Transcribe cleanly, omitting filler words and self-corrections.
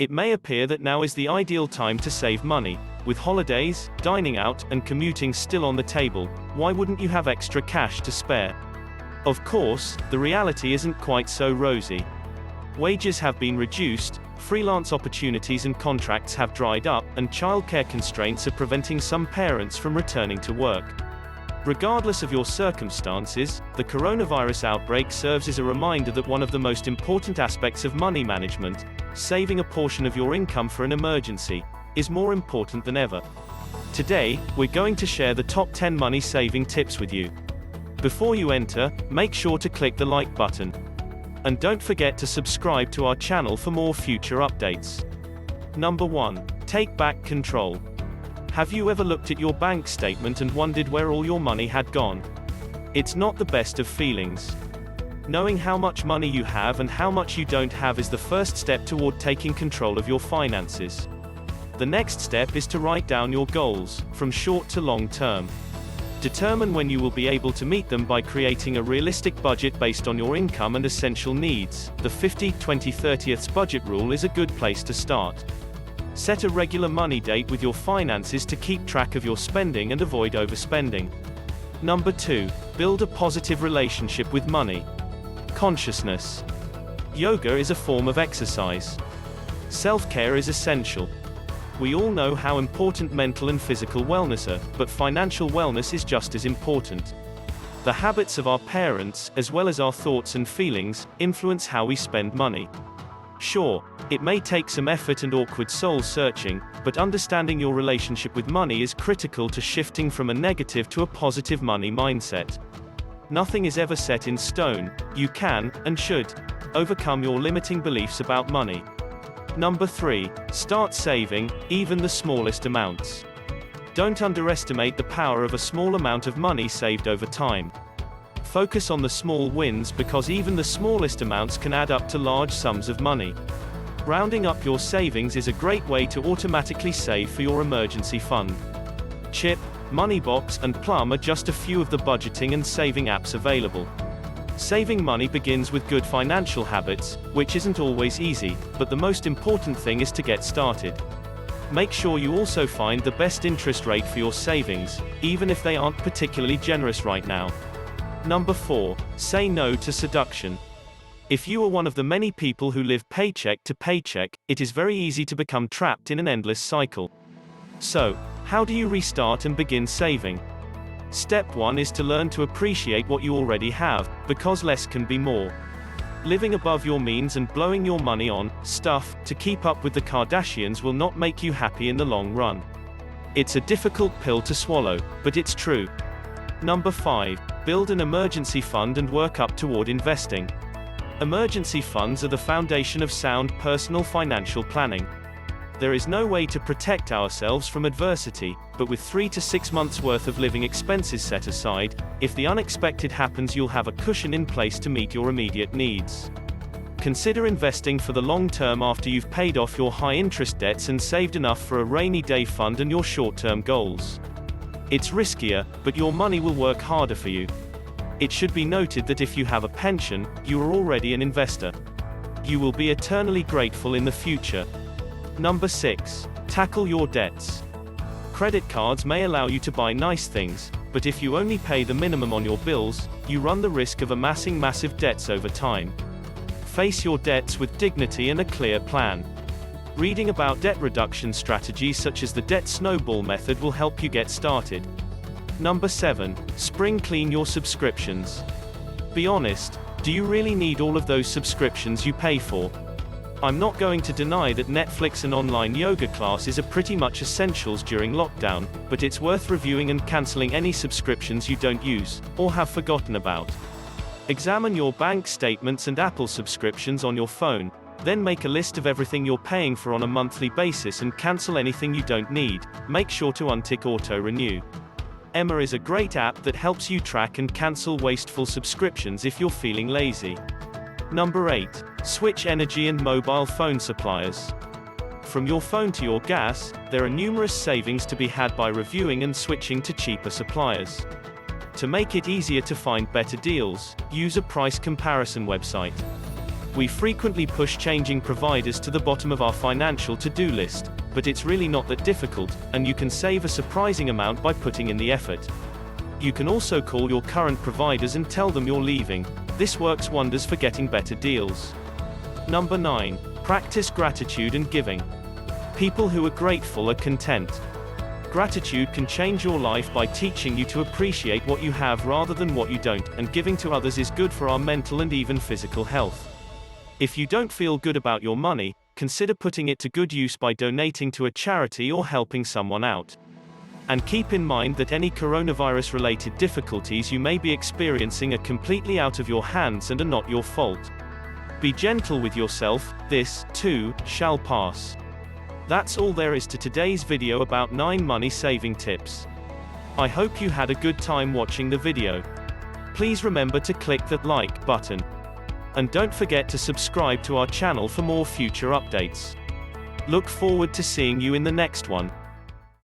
It may appear that now is the ideal time to save money. With holidays, dining out, and commuting still on the table, why wouldn't you have extra cash to spare? Of course, the reality isn't quite so rosy. Wages have been reduced, freelance opportunities and contracts have dried up, and childcare constraints are preventing some parents from returning to work. Regardless of your circumstances, the coronavirus outbreak serves as a reminder that one of the most important aspects of money management, saving a portion of your income for an emergency, is more important than ever. Today, we're going to share the top 10 money-saving tips with you. Before you enter, make sure to click the like button. And don't forget to subscribe to our channel for more future updates. Number 1. Take back control. Have you ever looked at your bank statement and wondered where all your money had gone? It's not the best of feelings. Knowing how much money you have and how much you don't have is the first step toward taking control of your finances. The next step is to write down your goals, from short to long term. Determine when you will be able to meet them by creating a realistic budget based on your income and essential needs. The 50-20-30 budget rule is a good place to start. Set a regular money date with your finances to keep track of your spending and avoid overspending. Number 2. Build a positive relationship with money. Consciousness. Yoga is a form of exercise. Self-care is essential. We all know how important mental and physical wellness are, but financial wellness is just as important. The habits of our parents, as well as our thoughts and feelings, influence how we spend money. Sure, it may take some effort and awkward soul searching, but understanding your relationship with money is critical to shifting from a negative to a positive money mindset. Nothing is ever set in stone. You can, and should, overcome your limiting beliefs about money. Number 3. Start saving, even the smallest amounts. Don't underestimate the power of a small amount of money saved over time. Focus on the small wins because even the smallest amounts can add up to large sums of money. Rounding up your savings is a great way to automatically save for your emergency fund. Chip, Moneybox, and Plum are just a few of the budgeting and saving apps available. Saving money begins with good financial habits, which isn't always easy, but the most important thing is to get started. Make sure you also find the best interest rate for your savings, even if they aren't particularly generous right now. Number 4. Say no to seduction. If you are one of the many people who live paycheck to paycheck, it is very easy to become trapped in an endless cycle. So, how do you restart and begin saving? Step 1 is to learn to appreciate what you already have, because less can be more. Living above your means and blowing your money on stuff to keep up with the Kardashians will not make you happy in the long run. It's a difficult pill to swallow, but it's true. Number 5. Build an emergency fund and work up toward investing. Emergency funds are the foundation of sound personal financial planning. There is no way to protect ourselves from adversity, but with 3 to 6 months worth of living expenses set aside, if the unexpected happens, you'll have a cushion in place to meet your immediate needs. Consider investing for the long term after you've paid off your high-interest debts and saved enough for a rainy day fund and your short-term goals. It's riskier, but your money will work harder for you. It should be noted that if you have a pension, you are already an investor. You will be eternally grateful in the future. Number 6. Tackle your debts. Credit cards may allow you to buy nice things, but if you only pay the minimum on your bills, you run the risk of amassing massive debts over time. Face your debts with dignity and a clear plan. Reading about debt reduction strategies such as the debt snowball method will help you get started. Number 7. Spring clean your subscriptions. Be honest, do you really need all of those subscriptions you pay for? I'm not going to deny that Netflix and online yoga classes are pretty much essentials during lockdown, but it's worth reviewing and canceling any subscriptions you don't use, or have forgotten about. Examine your bank statements and Apple subscriptions on your phone, then make a list of everything you're paying for on a monthly basis and cancel anything you don't need. Make sure to untick Auto Renew. Emma is a great app that helps you track and cancel wasteful subscriptions if you're feeling lazy. Number 8. Switch energy and mobile phone suppliers. From your phone to your gas, there are numerous savings to be had by reviewing and switching to cheaper suppliers. To make it easier to find better deals, use a price comparison website. We frequently push changing providers to the bottom of our financial to-do list, but it's really not that difficult, and you can save a surprising amount by putting in the effort. You can also call your current providers and tell them you're leaving. This works wonders for getting better deals. Number 9. Practice gratitude and giving. People who are grateful are content. Gratitude can change your life by teaching you to appreciate what you have rather than what you don't, and giving to others is good for our mental and even physical health. If you don't feel good about your money, consider putting it to good use by donating to a charity or helping someone out. And keep in mind that any coronavirus-related difficulties you may be experiencing are completely out of your hands and are not your fault. Be gentle with yourself, this, too, shall pass. That's all there is to today's video about 9 money-saving tips. I hope you had a good time watching the video. Please remember to click that like button. And don't forget to subscribe to our channel for more future updates. Look forward to seeing you in the next one.